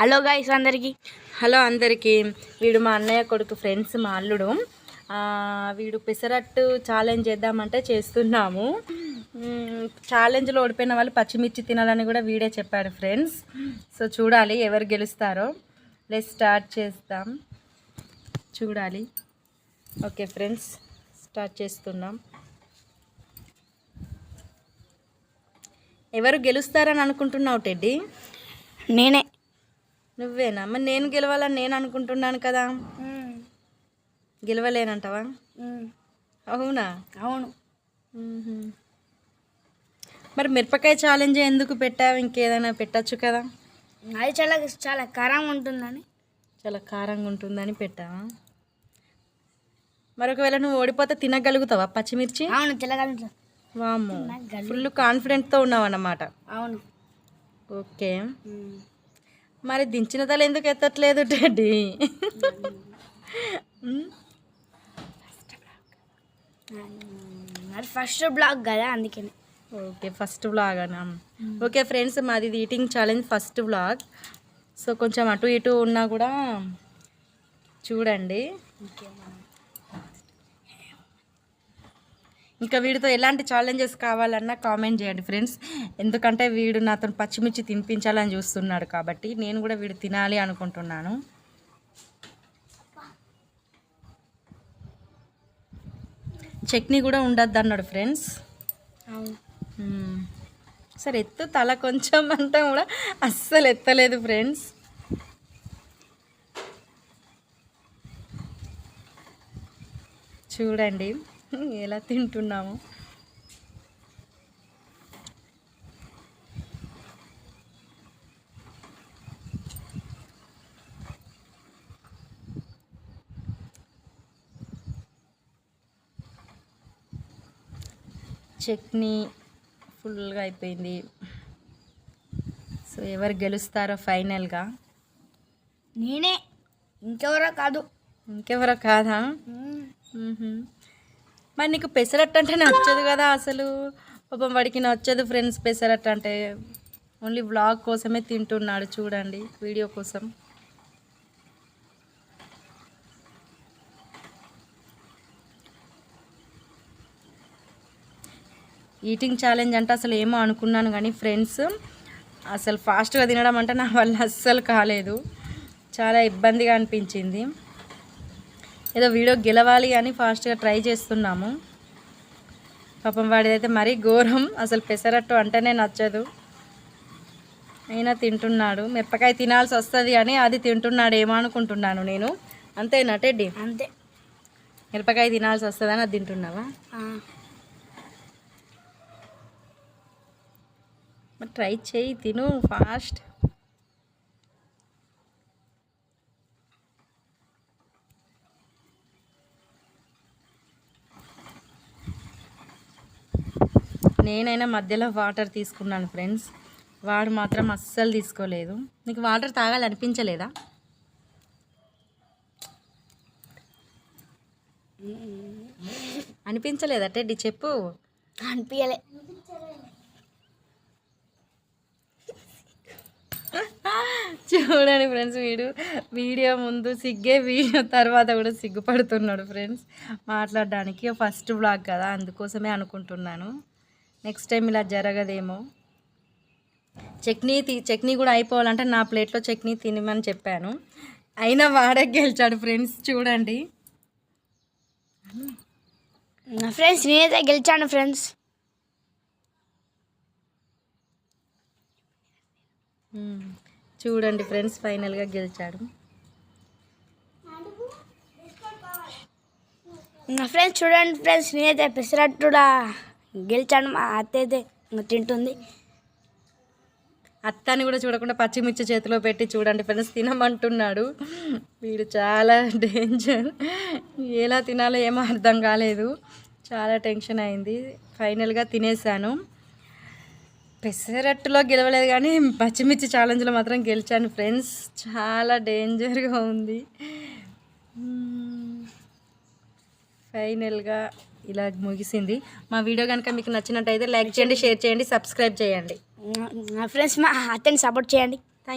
Hello guys అందరికీ. వీడు మా అన్నయ్య కొడుకు ఫ్రెండ్స్, మా అల్లుడు. వీడు పెసరట్టు ఛాలెంజ్ చేద్దామంటే చేస్తున్నాము. ఛాలెంజ్లో ఓడిపోయిన వాళ్ళు పచ్చిమిర్చి తినాలని కూడా వీడే చెప్పాడు ఫ్రెండ్స్. సో చూడాలి ఎవరు గెలుస్తారో. లెట్స్ స్టార్ట్ చేద్దాం, చూడాలి. ఓకే ఫ్రెండ్స్, స్టార్ట్ చేస్తున్నాం. ఎవరు గెలుస్తారని అనుకుంటున్నావు టెడ్డీ? నేనే. నువ్వేనా? మరి నేను గెలవాలని నేను అనుకుంటున్నాను కదా. గెలవలేనంటావా? అవునా? అవును. మరి మిరపకాయ ఛాలెంజ్ ఎందుకు పెట్టావు? ఇంకేదైనా పెట్టచ్చు కదా. అది చాలా చాలా కారంగా ఉంటుందని. చాలా కారంగా ఉంటుందని పెట్టావా? మరి ఒకవేళ నువ్వు ఓడిపోతే తినగలుగుతావా పచ్చిమిర్చి? అవును, తినగలుగుతా. వామ్మో, ఫుల్ కాన్ఫిడెంట్తో ఉన్నావు అన్నమాట. అవును. ఓకే, మరి దించిన తల ఎందుకు ఎత్తట్లేదు టెడ్డీ? మరి ఫస్ట్ బ్లాగ్ కదా, అందుకని. ఓకే, ఫస్ట్ వ్లాగ్ అన్నా. ఓకే ఫ్రెండ్స్, మాది ఇది eating challenge first vlog. So కొంచెం అటు ఇటు ఉన్నా కూడా చూడండి. ఇంకా వీడితో ఎలాంటి ఛాలెంజెస్ కావాలన్నా కామెంట్ చేయండి ఫ్రెండ్స్. ఎందుకంటే వీడు నాతో పచ్చిమిర్చి తినిపించాలని చూస్తున్నాడు కాబట్టి నేను కూడా వీడు తినాలి అనుకుంటున్నాను. చట్నీ కూడా ఉండద్దు అన్నాడు ఫ్రెండ్స్. సరే ఎత్తు తల కొంచెం అంటే కూడా అస్సలు ఎత్తలేదు ఫ్రెండ్స్. చూడండి ఎలా తింటున్నాము. చట్నీ ఫుల్గా అయిపోయింది. సో ఎవరు గెలుస్తారో ఫైనల్గా? నేనే, ఇంకెవరో కాదు. ఇంకెవరో కాదా? మరి నీకు పెసరట్టు అంటే నచ్చదు కదా అసలు. పాపం వాడికి నచ్చదు ఫ్రెండ్స్ పెసరట్టు అంటే. ఓన్లీ వ్లాగ్ కోసమే తింటున్నాడు, చూడండి, వీడియో కోసం. ఈటింగ్ ఛాలెంజ్ అంటే అసలు ఏమో అనుకున్నాను కానీ ఫ్రెండ్స్, అసలు ఫాస్ట్గా తినడం అంటే నా వల్ల అస్సలు కాలేదు. చాలా ఇబ్బందిగా అనిపించింది. ఏదో వీడియో గెలవాలి అని ఫాస్ట్గా ట్రై చేస్తున్నాము. పాపం వాడిదైతే మరీ ఘోరం, అసలు పెసరట్టు అంటేనే నచ్చదు. అయినా తింటున్నాడు. మిరపకాయ తినాల్సి వస్తుంది అని అది తింటున్నాడు ఏమో అనుకుంటున్నాను నేను. అంతేనా టెడ్డీ? అంతే. మిరపకాయ తినాల్సి వస్తుందని అది తింటున్నావా? మరి ట్రై చేయి, తిను ఫాస్ట్. నేనైనా మధ్యలో వాటర్ తీసుకున్నాను ఫ్రెండ్స్, వాడు మాత్రం అస్సలు తీసుకోలేదు. నీకు వాటర్ తాగాలనిపించలేదా? అనిపించలేదా టెడ్డీ? చెప్పు. అనిపించలే. చూడండి ఫ్రెండ్స్, వీడియో ముందు సిగ్గే, వీడియో తర్వాత కూడా సిగ్గుపడుతున్నాడు ఫ్రెండ్స్ మాట్లాడడానికి. ఫస్ట్ వ్లాగ్ కదా, అందుకోసమే అనుకుంటున్నాను. నెక్స్ట్ టైం ఇలా జరగదేమో. చట్నీ కూడా అయిపోవాలంటే నా ప్లేట్లో చట్నీ తినమని చెప్పాను. అయినా వాడే గెలిచాడు ఫ్రెండ్స్, చూడండి. ఫ్రెండ్స్ నేనైతే గెలిచాను ఫ్రెండ్స్. చూడండి ఫ్రెండ్స్, ఫైనల్గా గెలిచాడు. ఫ్రెండ్స్ చూడండి ఫ్రెండ్స్, నేనైతే పెసరట్టుడా గెలిచాను. మా అత్త అయితే తింటుంది. అత్తని కూడా చూడకుండా పచ్చిమిర్చి చేతిలో పెట్టి చూడండి ఫ్రెండ్స్ తినమంటున్నాడు. వీడు చాలా డేంజర్, ఎలా తినాలో ఏమో అర్థం కాలేదు. చాలా టెన్షన్ అయింది. ఫైనల్గా తినేసాను. పెసరట్టులో గెలవలేదు కానీ పచ్చిమిర్చి ఛాలెంజ్లో మాత్రం గెలిచాను ఫ్రెండ్స్. చాలా డేంజర్గా ఉంది. ఫైనల్గా ఇలా ముగిసింది. మా వీడియో కనుక మీకు నచ్చినట్టయితే లైక్ చేయండి, షేర్ చేయండి, సబ్స్క్రైబ్ చేయండి. ఫ్రెండ్స్ మా అత్తని సపోర్ట్ చేయండి.